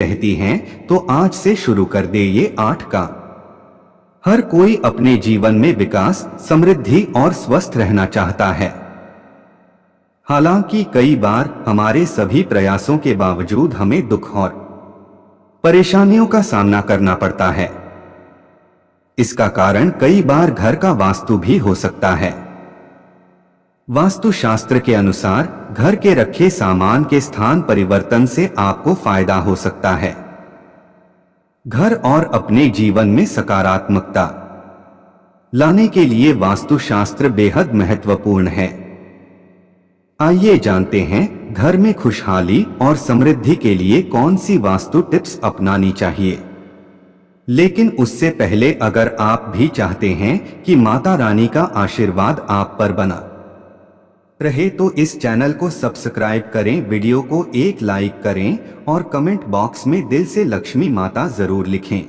रहती हैं, तो आज से शुरू कर दे ये 8 काम। हर कोई अपने जीवन में विकास, समृद्धि और स्वस्थ रहना चाहता है। हालांकि कई बार हमारे सभी प्रयासों के बावजूद हमें दुख और परेशानियों का सामना करना पड़ता है। इसका कारण कई बार घर का वास्तु भी हो सकता है। वास्तुशास्त्र के अनुसार घर के रखे सामान के स्थान परिवर्तन से आपको फायदा हो सकता है। घर और अपने जीवन में सकारात्मकता लाने के लिए वास्तुशास्त्र बेहद महत्वपूर्ण है। आइए जानते हैं घर में खुशहाली और समृद्धि के लिए कौन सी वास्तु टिप्स अपनानी चाहिए। लेकिन उससे पहले अगर आप भी चाहते हैं कि माता रानी का आशीर्वाद आप पर बना रहे तो इस चैनल को सब्सक्राइब करें, वीडियो को एक लाइक करें और कमेंट बॉक्स में दिल से लक्ष्मी माता जरूर लिखें।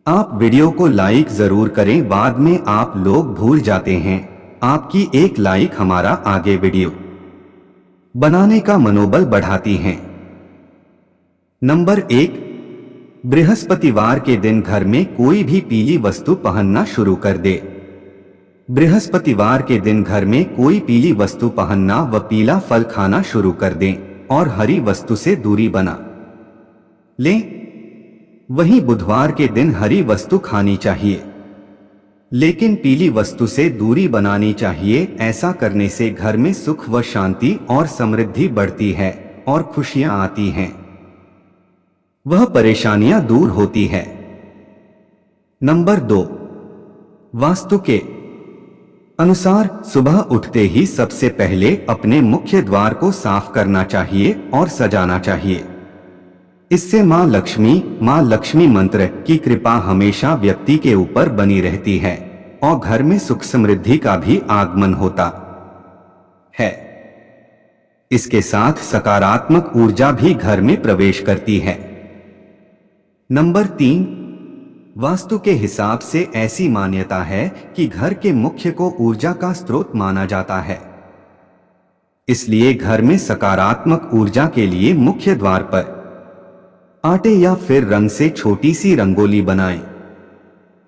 आप वीडियो को लाइक जरूर करें, बाद में आप लोग भूल जाते हैं। आपकी एक लाइक हमारा आगे वीडियो बनाने का मनोबल बढ़ाती है। नंबर 1, बृहस्पतिवार के दिन घर में कोई भी पीली वस्तु पहनना शुरू कर दे। बृहस्पतिवार के दिन घर में कोई पीली वस्तु पहनना व पीला फल खाना शुरू कर दें और हरी वस्तु से दूरी बना लें। वहीं बुधवार के दिन हरी वस्तु खानी चाहिए, लेकिन पीली वस्तु से दूरी बनानी चाहिए। ऐसा करने से घर में सुख व शांति और समृद्धि बढ़ती है और खुशियां आती हैं। वह परेशानियां दूर होती है। नंबर 2, वास्तु के अनुसार सुबह उठते ही सबसे पहले अपने मुख्य द्वार को साफ करना चाहिए और सजाना चाहिए। इससे मां लक्ष्मी मंत्र की कृपा हमेशा व्यक्ति के ऊपर बनी रहती है और घर में सुख समृद्धि का भी आगमन होता है। इसके साथ सकारात्मक ऊर्जा भी घर में प्रवेश करती है। नंबर 3, वास्तु के हिसाब से ऐसी मान्यता है कि घर के मुख्य को ऊर्जा का स्रोत माना जाता है। इसलिए घर में सकारात्मक ऊर्जा के लिए मुख्य द्वार पर आटे या फिर रंग से छोटी सी रंगोली बनाएं।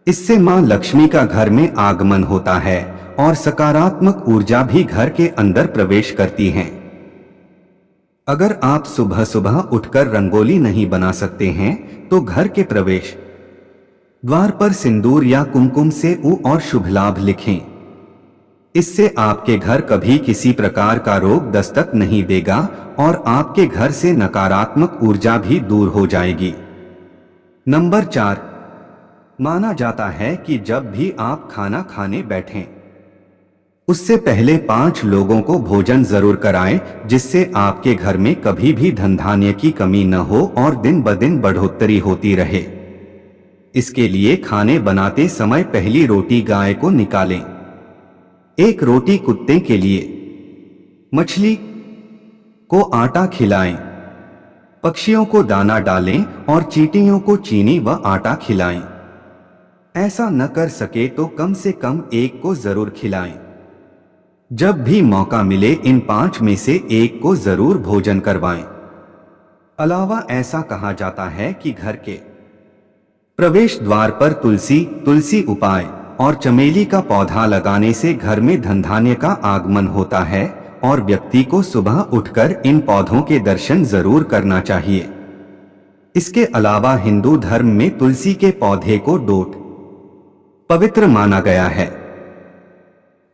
इससे मां लक्ष्मी का घर में आगमन होता है और सकारात्मक ऊर्जा भी घर के अंदर प्रवेश करती है। अगर आप सुबह सुबह उठकर रंगोली नहीं बना सकते हैं तो घर के प्रवेश द्वार पर सिंदूर या कुमकुम से उ और शुभ लाभ लिखें। इससे आपके घर कभी किसी प्रकार का रोग दस्तक नहीं देगा और आपके घर से नकारात्मक ऊर्जा भी दूर हो जाएगी। नंबर 4, माना जाता है कि जब भी आप खाना खाने बैठें उससे पहले 5 लोगों को भोजन जरूर कराएं, जिससे आपके घर में कभी भी धन धान्य की कमी न हो और दिन ब दिन बढ़ोतरी होती रहे। इसके लिए खाने बनाते समय पहली रोटी गाय को निकालें, 1 रोटी कुत्ते के लिए, मछली को आटा खिलाएं, पक्षियों को दाना डालें और चींटियों को चीनी व आटा खिलाएं। ऐसा न कर सके तो कम से कम 1 को जरूर खिलाएं। जब भी मौका मिले इन 5 में से 1 को जरूर भोजन करवाएं। अलावा ऐसा कहा जाता है कि घर के प्रवेश द्वार पर तुलसी उपाय और चमेली का पौधा लगाने से घर में धन धान्य का आगमन होता है और व्यक्ति को सुबह उठकर इन पौधों के दर्शन जरूर करना चाहिए। इसके अलावा हिंदू धर्म में तुलसी के पौधे को डोट पवित्र माना गया है।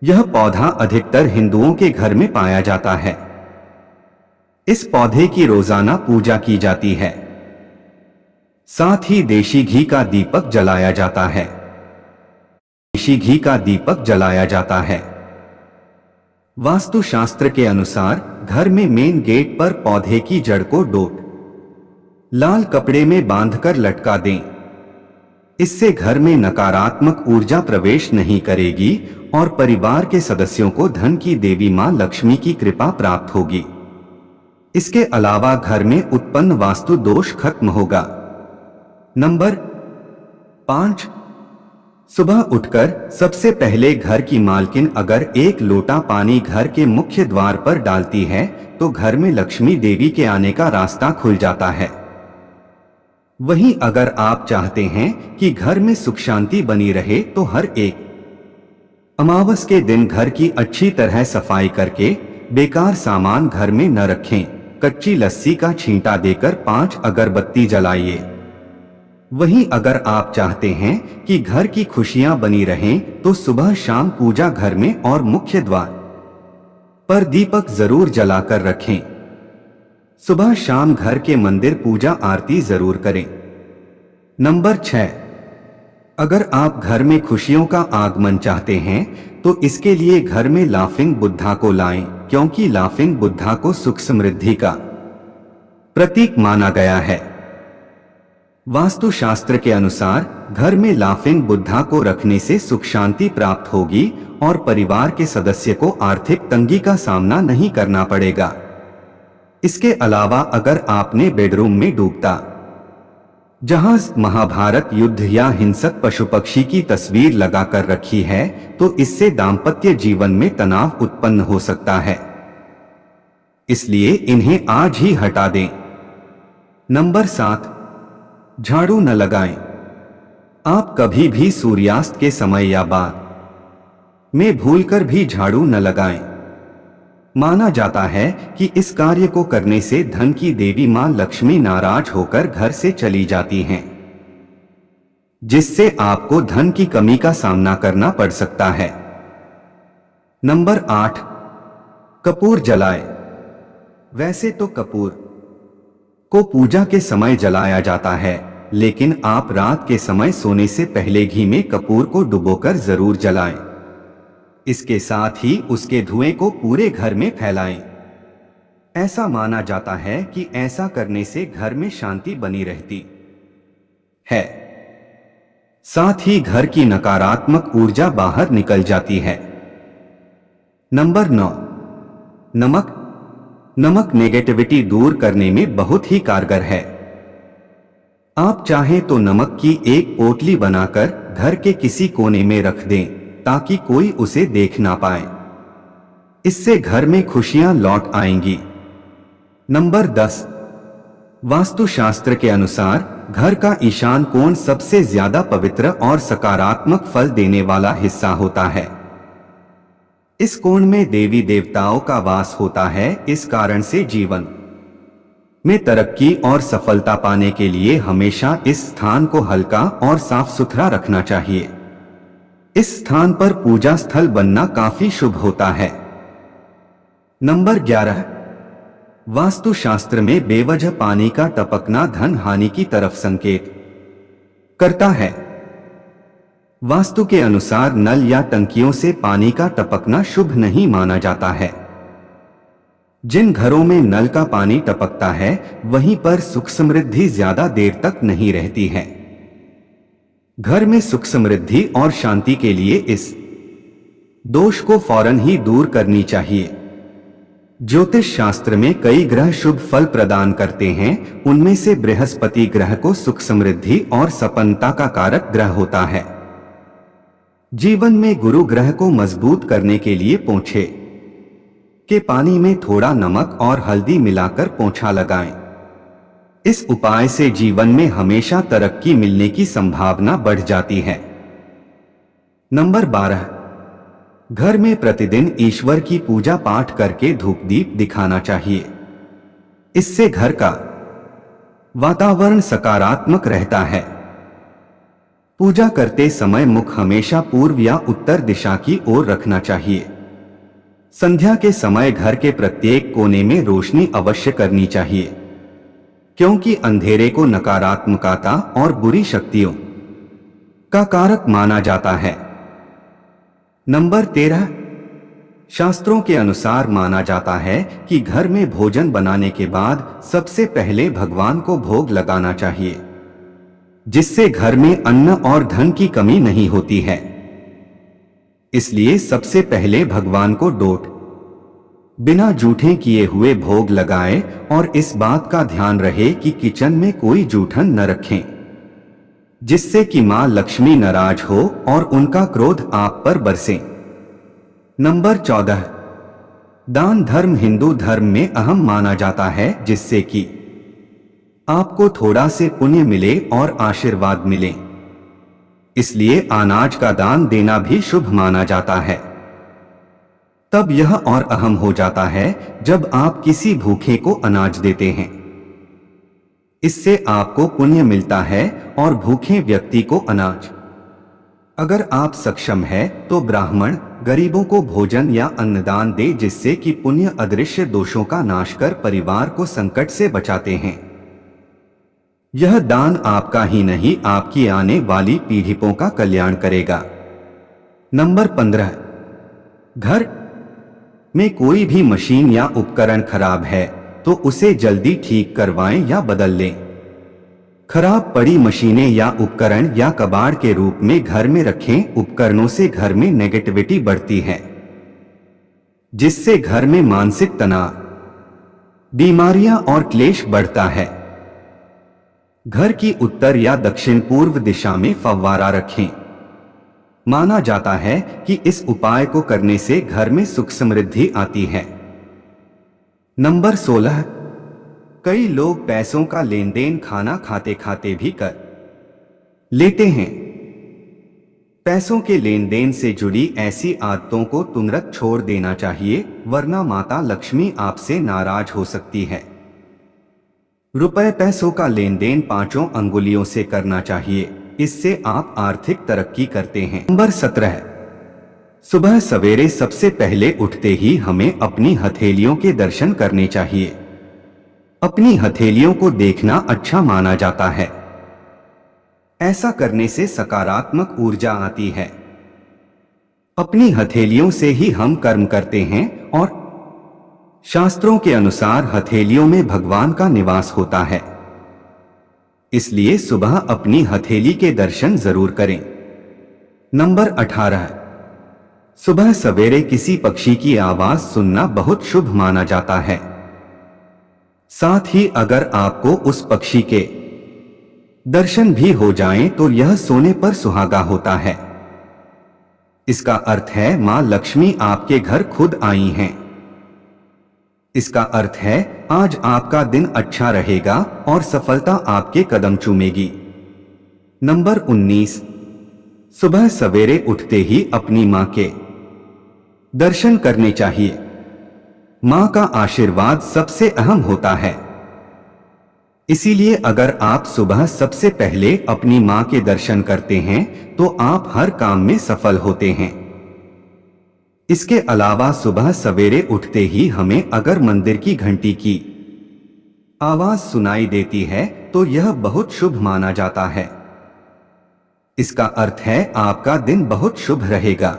यह पौधा अधिकतर हिंदुओं के घर में पाया जाता है। इस पौधे की रोजाना पूजा की जाती है। साथ ही देशी घी का दीपक जलाया जाता है। देशी घी का दीपक जलाया जाता है। वास्तुशास्त्र के अनुसार घर में मेन गेट पर पौधे की जड़ को डोट लाल कपड़े में बांधकर लटका दें। इससे घर में नकारात्मक ऊर्जा प्रवेश नहीं करेगी और परिवार के सदस्यों को धन की देवी मां लक्ष्मी की कृपा प्राप्त होगी। इसके अलावा घर में उत्पन्न वास्तु दोष खत्म होगा। नंबर 5, सुबह उठकर सबसे पहले घर की मालकिन अगर 1 लोटा पानी घर के मुख्य द्वार पर डालती है तो घर में लक्ष्मी देवी के आने का रास्ता खुल जाता है। वहीं अगर आप चाहते हैं कि घर में सुख शांति बनी रहे तो हर एक अमावस के दिन घर की अच्छी तरह सफाई करके बेकार सामान घर में न रखें। कच्ची लस्सी का छींटा देकर 5 अगरबत्ती जलाइए। वहीं अगर आप चाहते हैं कि घर की खुशियां बनी रहें तो सुबह शाम पूजा घर में और मुख्य द्वार पर दीपक जरूर जलाकर रखें। सुबह शाम घर के मंदिर पूजा आरती जरूर करें। नंबर 6, अगर आप घर में खुशियों का आगमन चाहते हैं तो इसके लिए घर में लाफिंग बुद्धा को लाएं, क्योंकि लाफिंग बुद्धा को सुख समृद्धि का प्रतीक माना गया है। वास्तुशास्त्र के अनुसार घर में लाफिंग बुद्धा को रखने से सुख शांति प्राप्त होगी और परिवार के सदस्य को आर्थिक तंगी का सामना नहीं करना पड़ेगा। इसके अलावा अगर आपने बेडरूम में डूबता जहाज, महाभारत युद्ध या हिंसक पशु पक्षी की तस्वीर लगाकर रखी है तो इससे दाम्पत्य जीवन में तनाव उत्पन्न हो सकता है, इसलिए इन्हें आज ही हटा दें। नंबर 7, झाड़ू न लगाएं। आप कभी भी सूर्यास्त के समय या बाद में भूलकर भी झाड़ू न लगाएं। माना जाता है कि इस कार्य को करने से धन की देवी मां लक्ष्मी नाराज होकर घर से चली जाती हैं, जिससे आपको धन की कमी का सामना करना पड़ सकता है। नंबर 8, कपूर जलाएं। वैसे तो कपूर को पूजा के समय जलाया जाता है, लेकिन आप रात के समय सोने से पहले घी में कपूर को डुबोकर जरूर जलाएं। इसके साथ ही उसके धुएं को पूरे घर में फैलाएं। ऐसा माना जाता है कि ऐसा करने से घर में शांति बनी रहती है, साथ ही घर की नकारात्मक ऊर्जा बाहर निकल जाती है। नंबर 9, नमक। नमक नेगेटिविटी दूर करने में बहुत ही कारगर है। आप चाहें तो नमक की एक पोटली बनाकर घर के किसी कोने में रख दें ताकि कोई उसे देख ना पाए। इससे घर में खुशियां लौट आएंगी। नंबर 10, वास्तुशास्त्र के अनुसार घर का ईशान कोण सबसे ज्यादा पवित्र और सकारात्मक फल देने वाला हिस्सा होता है। इस कोण में देवी देवताओं का वास होता है। इस कारण से जीवन में तरक्की और सफलता पाने के लिए हमेशा इस स्थान को हल्का और साफ सुथरा रखना चाहिए। इस स्थान पर पूजा स्थल बनना काफी शुभ होता है। नंबर 11, वास्तुशास्त्र में बेवजह पानी का टपकना धन हानि की तरफ संकेत करता है। वास्तु के अनुसार नल या टंकियों से पानी का टपकना शुभ नहीं माना जाता है। जिन घरों में नल का पानी टपकता है वहीं पर सुख समृद्धि ज्यादा देर तक नहीं रहती है। घर में सुख समृद्धि और शांति के लिए इस दोष को फौरन ही दूर करनी चाहिए। ज्योतिष शास्त्र में कई ग्रह शुभ फल प्रदान करते हैं। उनमें से बृहस्पति ग्रह को सुख समृद्धि और संपन्नता का कारक ग्रह होता है। जीवन में गुरु ग्रह को मजबूत करने के लिए पोंछे के पानी में थोड़ा नमक और हल्दी मिलाकर पोंछा लगाएं। इस उपाय से जीवन में हमेशा तरक्की मिलने की संभावना बढ़ जाती है। नंबर 12, घर में प्रतिदिन ईश्वर की पूजा पाठ करके धूप दीप दिखाना चाहिए। इससे घर का वातावरण सकारात्मक रहता है। पूजा करते समय मुख हमेशा पूर्व या उत्तर दिशा की ओर रखना चाहिए। संध्या के समय घर के प्रत्येक कोने में रोशनी अवश्य करनी चाहिए, क्योंकि अंधेरे को नकारात्मकता और बुरी शक्तियों का कारक माना जाता है। नंबर 13, शास्त्रों के अनुसार माना जाता है कि घर में भोजन बनाने के बाद सबसे पहले भगवान को भोग लगाना चाहिए, जिससे घर में अन्न और धन की कमी नहीं होती है। इसलिए सबसे पहले भगवान को डोट बिना जूठे किए हुए भोग लगाएं और इस बात का ध्यान रहे कि किचन में कोई जूठन न रखें, जिससे कि मां लक्ष्मी नाराज हो और उनका क्रोध आप पर बरसे। नंबर 14, दान धर्म हिंदू धर्म में अहम माना जाता है, जिससे कि आपको थोड़ा से पुण्य मिले और आशीर्वाद मिले। इसलिए अनाज का दान देना भी शुभ माना जाता है। तब यह और अहम हो जाता है जब आप किसी भूखे को अनाज देते हैं। इससे आपको पुण्य मिलता है और भूखे व्यक्ति को अनाज। अगर आप सक्षम हैं तो ब्राह्मण गरीबों को भोजन या अन्नदान दे, जिससे कि पुण्य अदृश्य दोषों का नाश कर परिवार को संकट से बचाते हैं। यह दान आपका ही नहीं, आपकी आने वाली पीढ़ियों का कल्याण करेगा। नंबर 15, घर में कोई भी मशीन या उपकरण खराब है तो उसे जल्दी ठीक करवाएं या बदल लें। खराब पड़ी मशीनें या उपकरण या कबाड़ के रूप में घर में रखें। उपकरणों से घर में नेगेटिविटी बढ़ती है, जिससे घर में मानसिक तनाव, बीमारियां और क्लेश बढ़ता है। घर की उत्तर या दक्षिण पूर्व दिशा में फव्वारा रखें। माना जाता है कि इस उपाय को करने से घर में सुख समृद्धि आती है। नंबर 16, कई लोग पैसों का लेन देन खाना खाते खाते भी कर लेते हैं। पैसों के लेन देन से जुड़ी ऐसी आदतों को तुरंत छोड़ देना चाहिए, वरना माता लक्ष्मी आपसे नाराज हो सकती है। रुपए पैसों का लेन देन 5 अंगुलियों से करना चाहिए, इससे आप आर्थिक तरक्की करते हैं। नंबर 17, सुबह सवेरे सबसे पहले उठते ही हमें अपनी हथेलियों के दर्शन करने चाहिए। अपनी हथेलियों को देखना अच्छा माना जाता है। ऐसा करने से सकारात्मक ऊर्जा आती है। अपनी हथेलियों से ही हम कर्म करते हैं और शास्त्रों के अनुसार हथेलियों में भगवान का निवास होता है। इसलिए सुबह अपनी हथेली के दर्शन जरूर करें। नंबर 18, सुबह सवेरे किसी पक्षी की आवाज सुनना बहुत शुभ माना जाता है। साथ ही अगर आपको उस पक्षी के दर्शन भी हो जाएं तो यह सोने पर सुहागा होता है। इसका अर्थ है मां लक्ष्मी आपके घर खुद आई हैं। इसका अर्थ है आज आपका दिन अच्छा रहेगा और सफलता आपके कदम चूमेगी। नंबर 19, सुबह सवेरे उठते ही अपनी मां के दर्शन करने चाहिए। मां का आशीर्वाद सबसे अहम होता है। इसीलिए अगर आप सुबह सबसे पहले अपनी मां के दर्शन करते हैं तो आप हर काम में सफल होते हैं। इसके अलावा सुबह सवेरे उठते ही हमें अगर मंदिर की घंटी की आवाज सुनाई देती है तो यह बहुत शुभ माना जाता है। इसका अर्थ है आपका दिन बहुत शुभ रहेगा,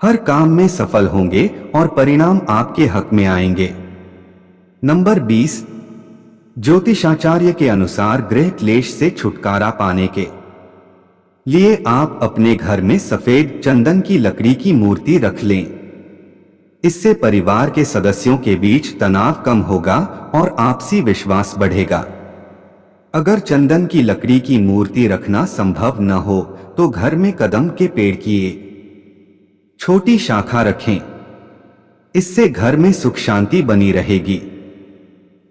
हर काम में सफल होंगे और परिणाम आपके हक में आएंगे। नंबर 20, ज्योतिषाचार्य के अनुसार ग्रह क्लेश से छुटकारा पाने के लिए आप अपने घर में सफेद चंदन की लकड़ी की मूर्ति रख लें। इससे परिवार के सदस्यों के बीच तनाव कम होगा और आपसी विश्वास बढ़ेगा। अगर चंदन की लकड़ी की मूर्ति रखना संभव न हो तो घर में कदम के पेड़ की छोटी शाखा रखें। इससे घर में सुख शांति बनी रहेगी।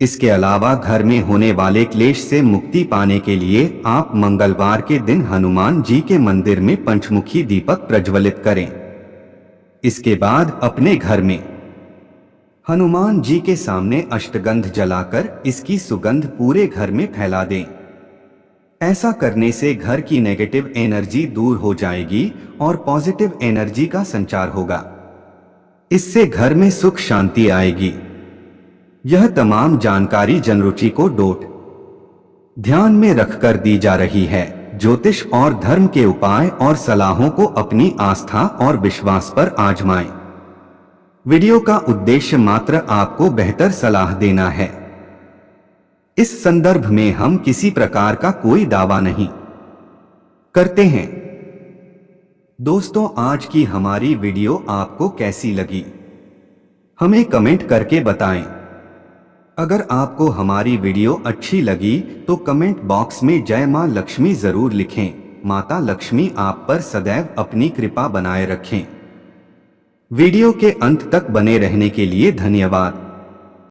इसके अलावा घर में होने वाले क्लेश से मुक्ति पाने के लिए आप मंगलवार के दिन हनुमान जी के मंदिर में पंचमुखी दीपक प्रज्वलित करें। इसके बाद अपने घर में हनुमान जी के सामने अष्टगंध जलाकर इसकी सुगंध पूरे घर में फैला दें। ऐसा करने से घर की नेगेटिव एनर्जी दूर हो जाएगी और पॉजिटिव एनर्जी का संचार होगा। इससे घर में सुख शांति आएगी। यह तमाम जानकारी जनरुचि को ध्यान में रखकर दी जा रही है। ज्योतिष और धर्म के उपाय और सलाहों को अपनी आस्था और विश्वास पर आजमाएं। वीडियो का उद्देश्य मात्र आपको बेहतर सलाह देना है। इस संदर्भ में हम किसी प्रकार का कोई दावा नहीं करते हैं। दोस्तों, आज की हमारी वीडियो आपको कैसी लगी हमें कमेंट करके बताएं। अगर आपको हमारी वीडियो अच्छी लगी तो कमेंट बॉक्स में जय मां लक्ष्मी जरूर लिखें। माता लक्ष्मी आप पर सदैव अपनी कृपा बनाए रखें। वीडियो के अंत तक बने रहने के लिए धन्यवाद।